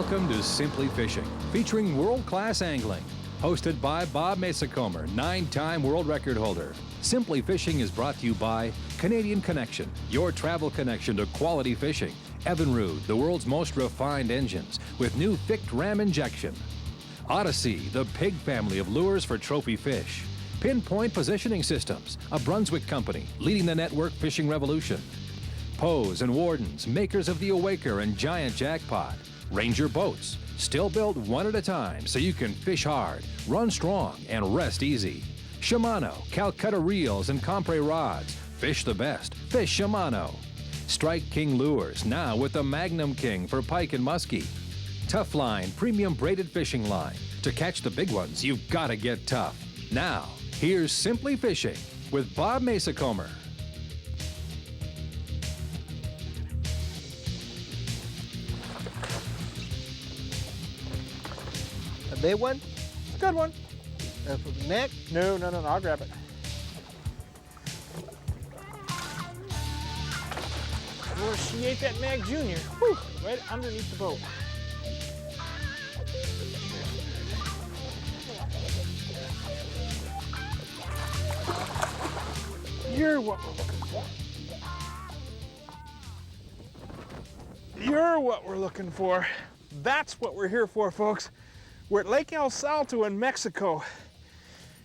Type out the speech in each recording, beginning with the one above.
Welcome to Simply Fishing, featuring world-class angling. Hosted by Bob Mesacomer, 9-time world record holder. Simply Fishing is brought to you by Canadian Connection, your travel connection to quality fishing. Evinrude, the world's most refined engines, with new thick ram injection. Odyssey, the pig family of lures for trophy fish. Pinpoint Positioning Systems, a Brunswick company, leading the network fishing revolution. Pose and Wardens, makers of the Awaker and Giant Jackpot. Ranger Boats, still built one at a time so you can fish hard, run strong, and rest easy. Shimano, Calcutta reels and Compre rods. Fish the best. Fish Shimano. Strike King lures, now with the Magnum King for pike and muskie. Tough Line premium braided fishing line. To catch the big ones, you've got to get tough. Now, here's Simply Fishing with Bob Mesacomer. Big one? Good one. For the neck? No, I'll grab it. Oh, she ate that Mag Junior. Whew, right underneath the boat. You're what we're looking for. You're what we're looking for. That's what we're here for, folks. We're at Lake El Salto in Mexico.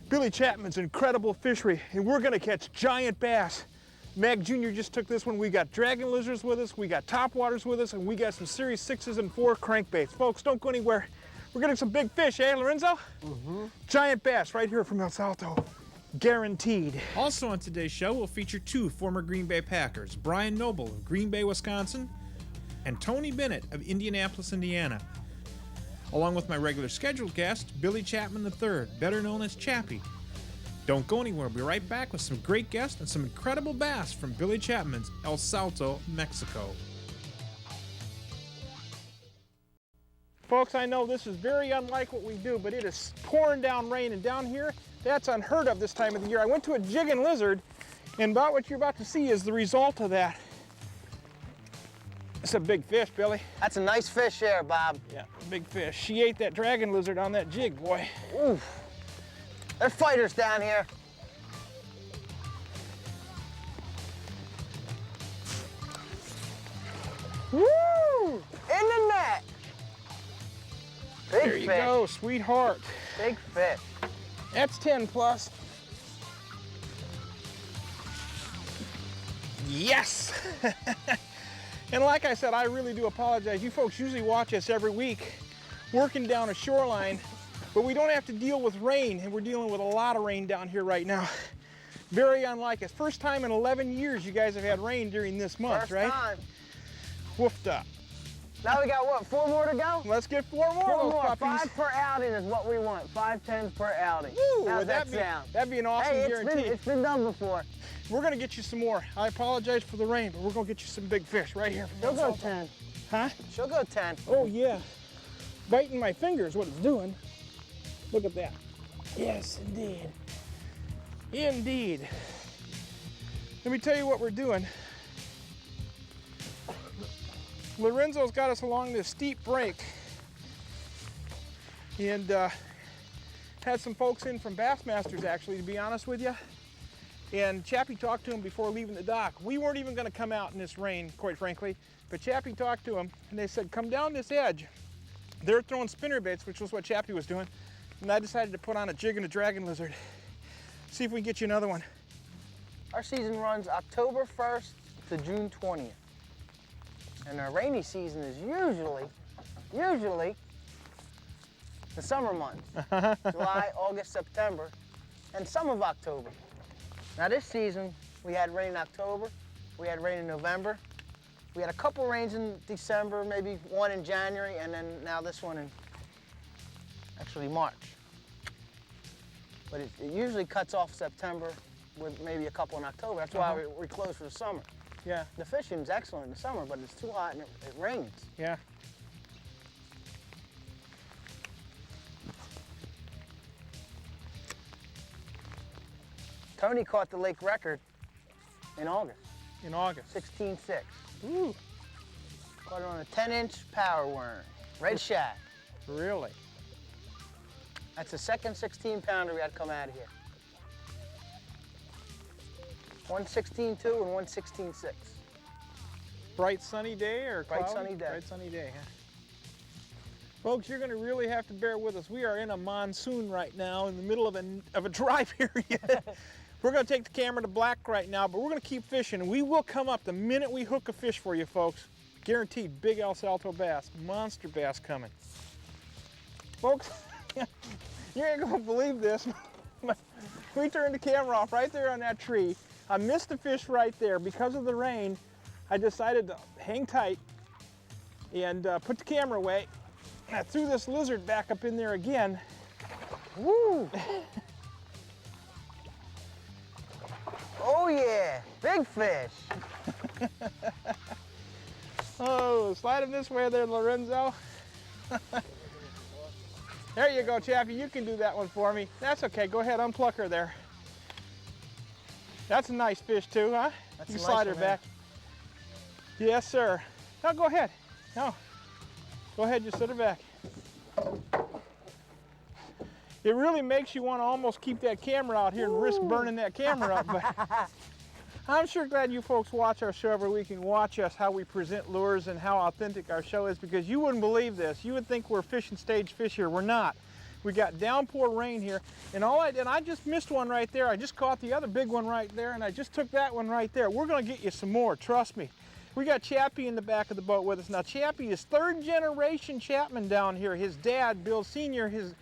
Billy Chapman's incredible fishery, and we're gonna catch giant bass. Mag Jr. just took this one. We got dragon lizards with us, we got topwaters with us, and we got some Series 6s and 4 crankbaits. Folks, don't go anywhere. We're getting some big fish, eh, Lorenzo? Giant bass right here from El Salto. Guaranteed. Also on today's show, we'll feature 2 former Green Bay Packers, Brian Noble of Green Bay, Wisconsin, and Tony Bennett of Indianapolis, Indiana. Along with my regular scheduled guest, Billy Chapman III, better known as Chappie. Don't go anywhere. We'll be right back with some great guests and some incredible bass from Billy Chapman's El Salto, Mexico. Folks, I know this is very unlike what we do, but it is pouring down rain, and down here, that's unheard of this time of the year. I went to a jigging lizard, and about what you're about to see is the result of that. It's a big fish, Billy. That's a nice fish there, Bob. Yeah, big fish. She ate that dragon lizard on that jig, boy. Oof. They're fighters down here. Woo! In the net. Big There you fish. go, sweetheart. Big fish. That's 10 plus. Yes! And like I said, I really do apologize. You folks usually watch us every week working down a shoreline, but we don't have to deal with rain, and we're dealing with a lot of rain down here right now. Very unlike us. First time in 11 years you guys have had rain during this month, First right? time. Woofed up. Now we got what, 4 more to go? Let's get 4 more. 4 of those more. puppies. 5 per outing is what we want. 5 tens per outing. Woo, How's would that sound? That'd be an awesome Hey, guarantee. it's been done before. We're gonna get you some more. I apologize for the rain, but we're gonna get you some big fish right here. She'll go 10. Huh? She'll go 10. Oh yeah. Biting my finger is what it's doing. Look at that. Yes, indeed. Indeed. Let me tell you what we're doing. Lorenzo's got us along this steep break, and had some folks in from Bassmasters, actually, to be honest with you. And Chappie talked to him before leaving the dock. We weren't even gonna come out in this rain, quite frankly, but Chappie talked to him, and they said, come down this edge. They're throwing spinner baits, which was what Chappie was doing, and I decided to put on a jig and a dragon lizard. See if we can get you another one. Our season runs October 1st to June 20th. And our rainy season is usually the summer months. July, August, September, and some of October. Now this season, we had rain in October, we had rain in November, we had a couple rains in December, maybe one in January, and then now this one in actually March. But it usually cuts off September with maybe a couple in October. That's why we close for the summer. Yeah. The fishing's excellent in the summer, but it's too hot and it rains. Yeah. Tony caught the lake record in August. In August. 16.6. Ooh. Caught it on a 10-inch power worm. Red shad. Really? That's the second 16-pounder we had come out of here. One 16.2 and one 16.6. Bright sunny day or cloudy? Bright sunny day. Bright sunny day, huh? Folks, you're going to really have to bear with us. We are in a monsoon right now in the middle of a dry period. We're going to take the camera to black right now, but we're going to keep fishing. We will come up the minute we hook a fish for you, folks. Guaranteed, big El Salto bass, monster bass coming. Folks, you ain't going to believe this. We turned the camera off right there on that tree. I missed the fish right there. Because of the rain, I decided to hang tight and put the camera away. I threw this lizard back up in there again. Woo! Oh yeah, big fish. Oh, slide him this way there, Lorenzo. There you go, Chappie. You can do that one for me. That's okay. Go ahead, unpluck her there. That's a nice fish too, huh? That's you a slide nice her one, back. Yes, sir. No, go ahead. No. Go ahead, just sit her back. It really makes you want to almost keep that camera out here and risk burning that camera up. But I'm sure glad you folks watch our show every week and watch us, how we present lures and how authentic our show is, because you wouldn't believe this. You would think we're fishing stage fish here. We're not. We got downpour rain here, and I just missed one right there. I just caught the other big one right there, and I just took that one right there. We're going to get you some more, trust me. We got Chappie in the back of the boat with us. Now, Chappie is third generation Chapman down here. His dad, Bill Sr., his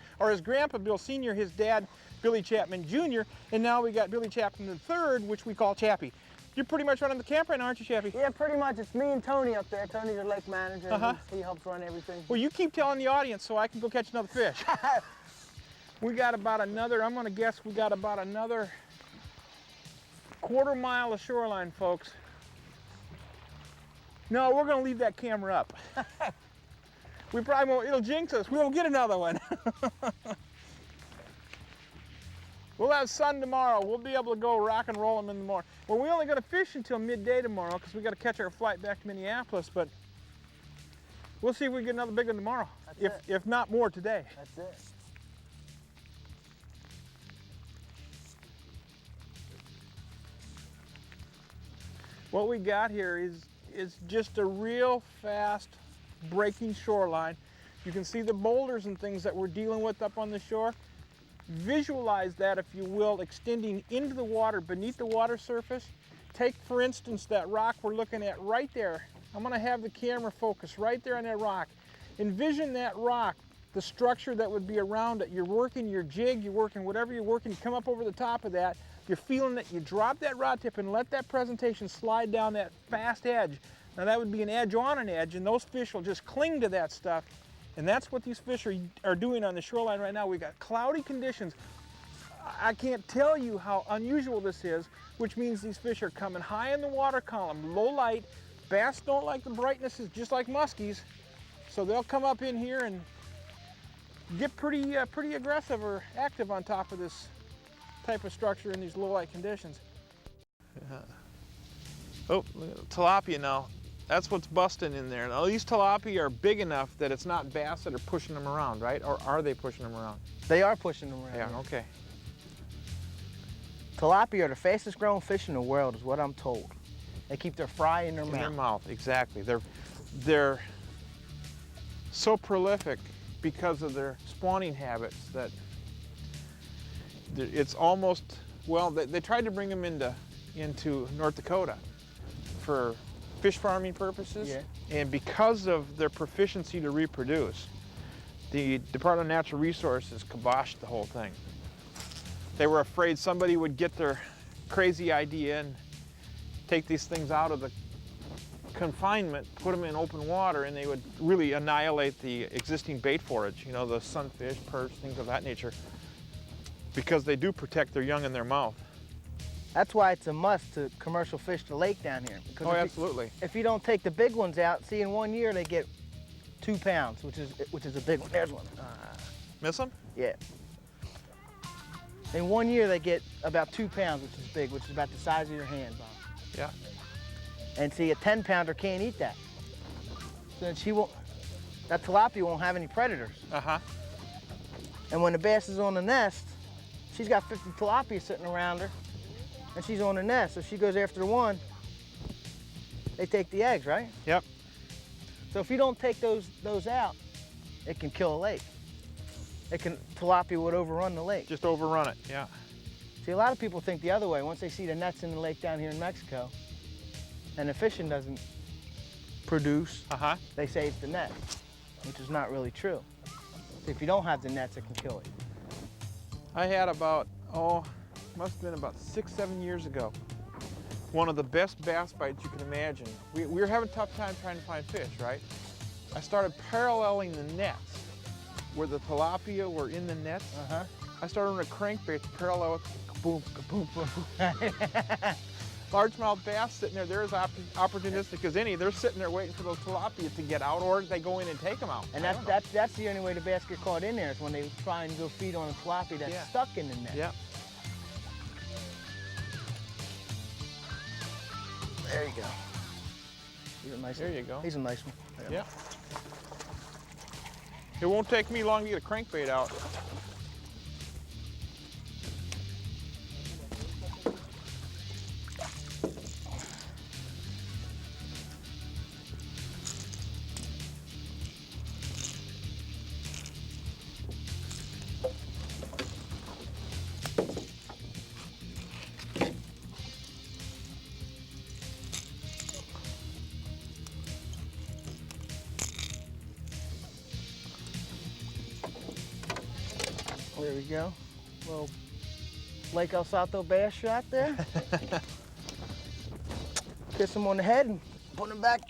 grandpa, Bill Sr., his dad, Billy Chapman Jr., and now we got Billy Chapman III, which we call Chappie. You're pretty much running the camp right now, aren't you, Chappie? Yeah, pretty much. It's me and Tony up there. Tony's our lake manager. He helps run everything. Well, you keep telling the audience so I can go catch another fish. We got about another, I'm going to guess we got about another quarter mile of shoreline, folks. No, we're going to leave that camera up. We probably won't, it'll jinx us. We won't get another one. We'll have sun tomorrow. We'll be able to go rock and roll them in the morning. Well, we're only going to fish until midday tomorrow because we got to catch our flight back to Minneapolis, but we'll see if we get another big one tomorrow, if not more today. That's it. What we got here is just a real fast breaking shoreline. You can see the boulders and things that we're dealing with up on the shore. Visualize that, if you will, extending into the water, beneath the water surface. Take, for instance, that rock we're looking at right there. I'm going to have the camera focus right there on that rock. Envision that rock, the structure that would be around it. You're working your jig, you're working whatever you're working, you come up over the top of that. You're feeling it, you drop that rod tip and let that presentation slide down that fast edge. Now that would be an edge on an edge, and those fish will just cling to that stuff. And that's what these fish are doing on the shoreline right now. We got cloudy conditions. I can't tell you how unusual this is, which means these fish are coming high in the water column, low light. Bass don't like the brightnesses, just like muskies. So they'll come up in here and get pretty aggressive or active on top of this type of structure in these low light conditions. Yeah. Oh, tilapia now. That's what's busting in there. Now these tilapia are big enough that it's not bass that are pushing them around, right? Or are they pushing them around? They are pushing them around. Yeah, okay. Tilapia are the fastest growing fish in the world, is what I'm told. They keep their fry in their mouth. In their mouth, exactly. They're so prolific because of their spawning habits that it's almost, well, they tried to bring them into North Dakota for fish farming purposes. Yeah. And because of their proficiency to reproduce, the Department of Natural Resources kiboshed the whole thing. They were afraid somebody would get their crazy idea and take these things out of the confinement, put them in open water, and they would really annihilate the existing bait forage, you know, the sunfish, perch, things of that nature, because they do protect their young in their mouth. That's why it's a must to commercial fish the lake down here. Because Absolutely. If you don't take the big ones out, see, in 1 year they get 2 pounds, which is a big one. There's one. Miss them? Yeah. In 1 year they get about 2 pounds, which is big, which is about the size of your hand, Bob. Yeah. And see, a 10-pounder can't eat that. So she won't. that tilapia won't have any predators. Uh-huh. And when the bass is on the nest, she's got 50 tilapia sitting around her, and she's on the nest. So she goes after the one, they take the eggs, right? Yep. So if you don't take those out, it can kill a lake. Tilapia would overrun the lake. Just overrun it, yeah. See, a lot of people think the other way. Once they see the nets in the lake down here in Mexico, and the fishing doesn't produce, they say it's the net, which is not really true. If you don't have the nets, it can kill it. I had about, must have been about 6, 7 years ago, one of the best bass bites you can imagine. We were having a tough time trying to find fish, right? I started paralleling the nets where the tilapia were in the nets. I started on a crankbait to parallel it, kaboom, kaboom, kaboom. Largemouth bass sitting there, they're as opportunistic as any. They're sitting there waiting for those tilapia to get out, or they go in and take them out. And that's the only way the bass get caught in there, is when they try and go feed on a tilapia that's stuck in the net. Yeah. There you go. He's a nice There one. you go. He's a nice one. Yeah. It won't take me long to get a crankbait out. There we go. Little Lake El Salto bass shot there. Kiss him on the head and put him back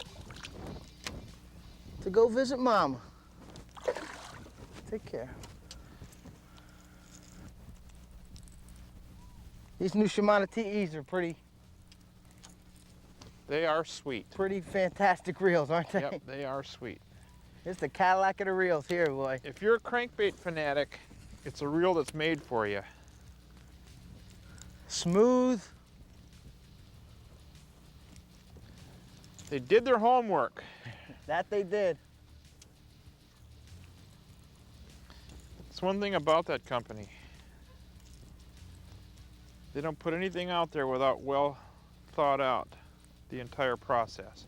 to go visit Mama. Take care. These new Shimano TEs are pretty They are sweet. Pretty fantastic reels, aren't they? Yep, they are sweet. It's the Cadillac of the reels here, boy. If you're a crankbait fanatic, it's a reel that's made for you. Smooth. They did their homework. That they did. It's one thing about that company. They don't put anything out there without well thought out the entire process.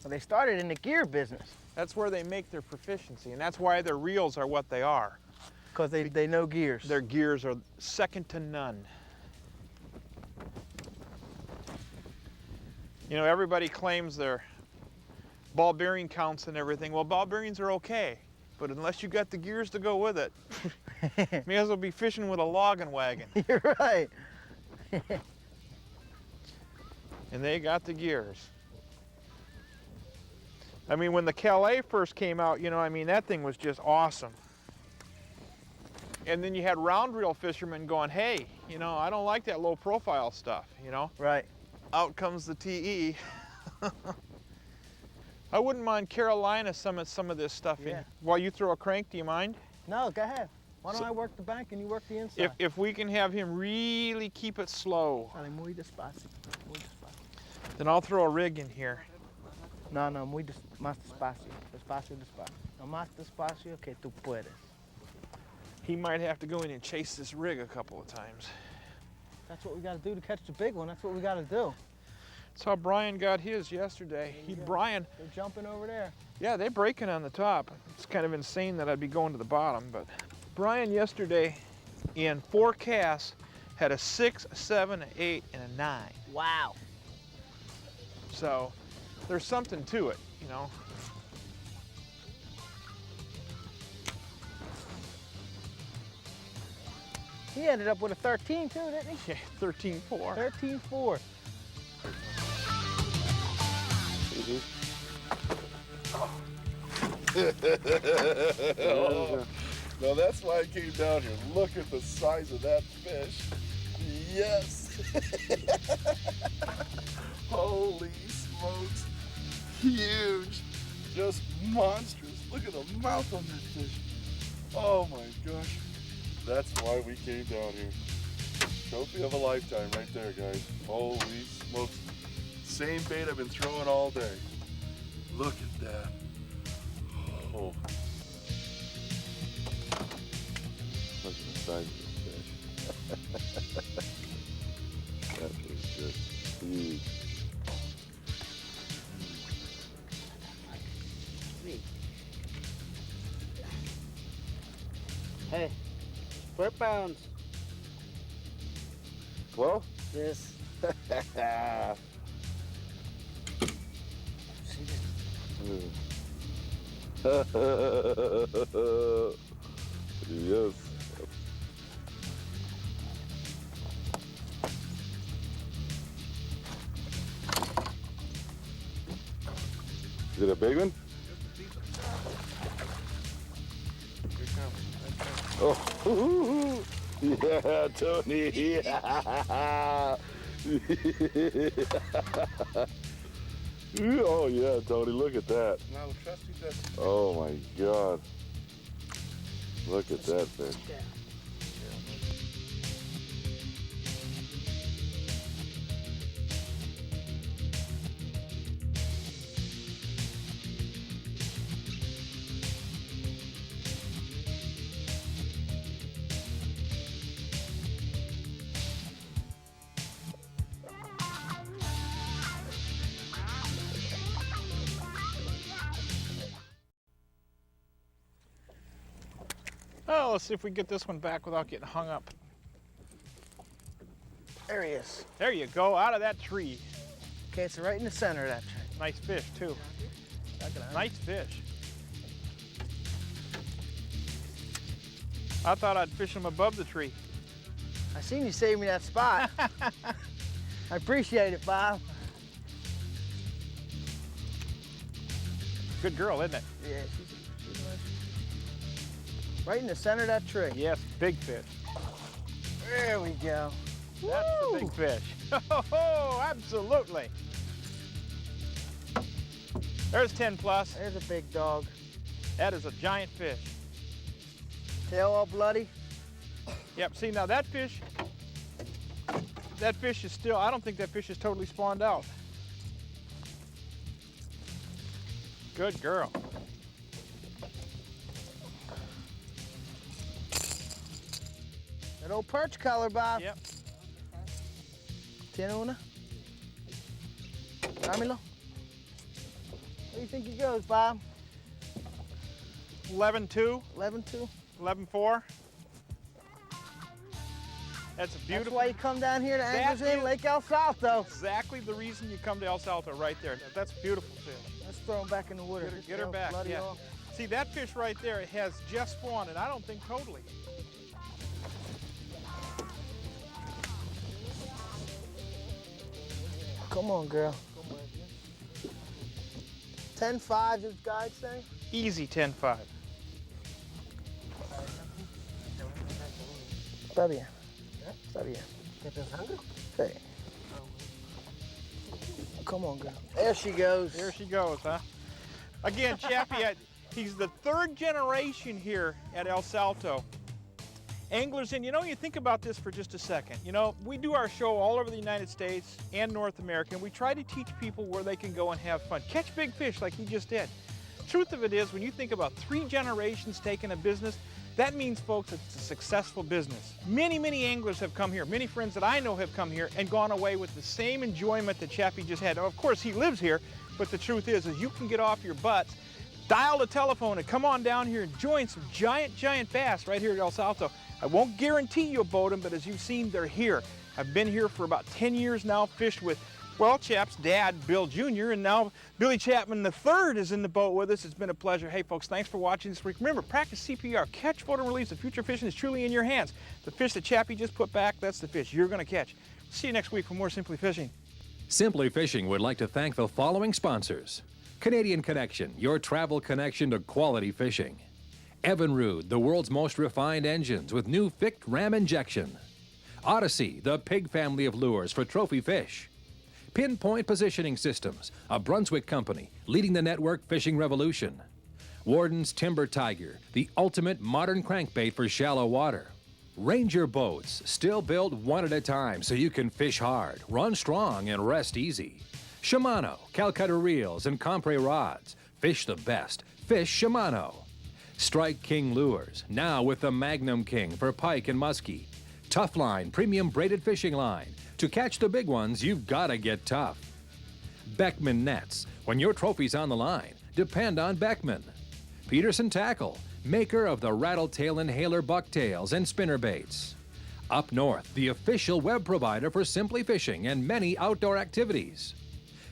Well, they started in the gear business. That's where they make their proficiency, and that's why their reels are what they are. Because they know gears. Their gears are second to none. You know, everybody claims their ball bearing counts and everything. Well, ball bearings are okay, but unless you got the gears to go with it, may as well be fishing with a logging wagon. You're right. And they got the gears. I mean, when the Calais first came out, you know, I mean, that thing was just awesome. And then you had round reel fishermen going, hey, you know, I don't like that low profile stuff, you know? Right. Out comes the TE. I wouldn't mind Carolina some of this stuff in. While you throw a crank, do you mind? No, go ahead. Why don't I work the bank and you work the inside? If we can have him really keep it slow, Muy despacio. Muy despacio. then I'll throw a rig in here. No, más despacio. Despacio, despacio. No más despacio que tú puedes. He might have to go in and chase this rig a couple of times. That's what we got to do to catch the big one. That's what we got to do. That's how Brian got his yesterday. Brian. They're jumping over there. Yeah, they're breaking on the top. It's kind of insane that I'd be going to the bottom, but Brian yesterday in 4 casts had a 6, a 7, an 8, and a 9. Wow. So there's something to it, you know. He ended up with a 13 too, didn't he? Yeah, 13-4. 13-4. Now that's why I came down here. Look at the size of that fish. Yes. Holy smokes. Huge. Just monstrous. Look at the mouth on that fish. Oh my gosh. That's why we came down here. Trophy of a lifetime right there, guys. Holy smokes. Same bait I've been throwing all day. Look at that. Oh. Look at the size of this fish. That is just huge. Hey, 12 pounds. 12? Yes. Yes. Is it a big one? Oh, yeah, Tony. Yeah. Oh, yeah, Tony, look at that. Oh, my God. Look at that fish. Oh, let's see if we can get this one back without getting hung up. There he is. There you go, out of that tree. Okay, it's right in the center of that tree. Nice fish, too. Nice fish. I thought I'd fish him above the tree. I seen you save me that spot. I appreciate it, Bob. Good girl, isn't it? Yeah, she's nice. Right in the center of that tree. Yes, big fish. There we go. That's the big fish. Oh, absolutely. There's 10 plus. There's a big dog. That is a giant fish. Tail all bloody. Yep, see now that fish is still, I don't think that fish is totally spawned out. Good girl. That old perch color, Bob. Yep. Tiene una? Dámelo. Where do you think he goes, Bob? 11.2, 11-2? 11.4. That's a beautiful. That's why you come down here to Anglers That Inn, is- Lake El Salto. Exactly the reason you come to El Salto right there. That's a beautiful fish. Let's throw him back in the water. Get her back, Bloody yeah. off. See, that fish right there, it has just spawned, and I don't think totally. Come on, girl. 10-5, this guide say? Easy 10.5. Está bien. Está bien. Hey. Come on, girl. There she goes. There she goes, huh? Again, Chappie, he's the third generation here at El Salto. Anglers, and you know, you think about this for just a second. You know, we do our show all over the United States and North America, and we try to teach people where they can go and have fun. Catch big fish like he just did. Truth of it is, when you think about 3 generations taking a business, that means, folks, it's a successful business. Many, many anglers have come here. Many friends that I know have come here and gone away with the same enjoyment that Chappie just had. Now, of course, he lives here, but the truth is you can get off your butts, dial the telephone, and come on down here and join some giant, giant bass right here at El Salto. I won't guarantee you a boat them, but as you've seen, they're here. I've been here for about 10 years now, fished with, well, Chap's dad, Bill Jr., and now Billy Chapman III is in the boat with us. It's been a pleasure. Hey, folks, thanks for watching this week. Remember, practice CPR. Catch, float, and release. The future fishing is truly in your hands. The fish that Chappie just put back, that's the fish you're going to catch. See you next week for more Simply Fishing. Simply Fishing would like to thank the following sponsors. Canadian Connection, your travel connection to quality fishing. Evinrude, the world's most refined engines with new Ficht ram injection. Odyssey, the pig family of lures for trophy fish. Pinpoint Positioning Systems, a Brunswick company leading the network fishing revolution. Warden's Timber Tiger, the ultimate modern crankbait for shallow water. Ranger Boats, still built one at a time so you can fish hard, run strong, and rest easy. Shimano, Calcutta reels, and Compre rods. Fish the best. Fish Shimano. Strike King lures, now with the Magnum King for pike and muskie. Tough Line premium braided fishing line. To catch the big ones, you've gotta get tough. Beckman nets. When your trophy's on the line, depend on Beckman. Peterson Tackle, maker of the Rattletail Inhaler bucktails and spinnerbaits. Up North, the official web provider for Simply Fishing and many outdoor activities.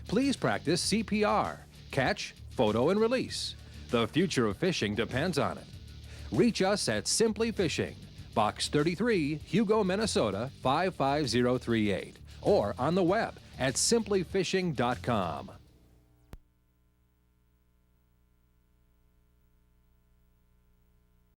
Please practice CPR, catch, photo, and release. The future of fishing depends on it. Reach us at Simply Fishing, Box 33, Hugo, Minnesota 55038, or on the web at simplyfishing.com.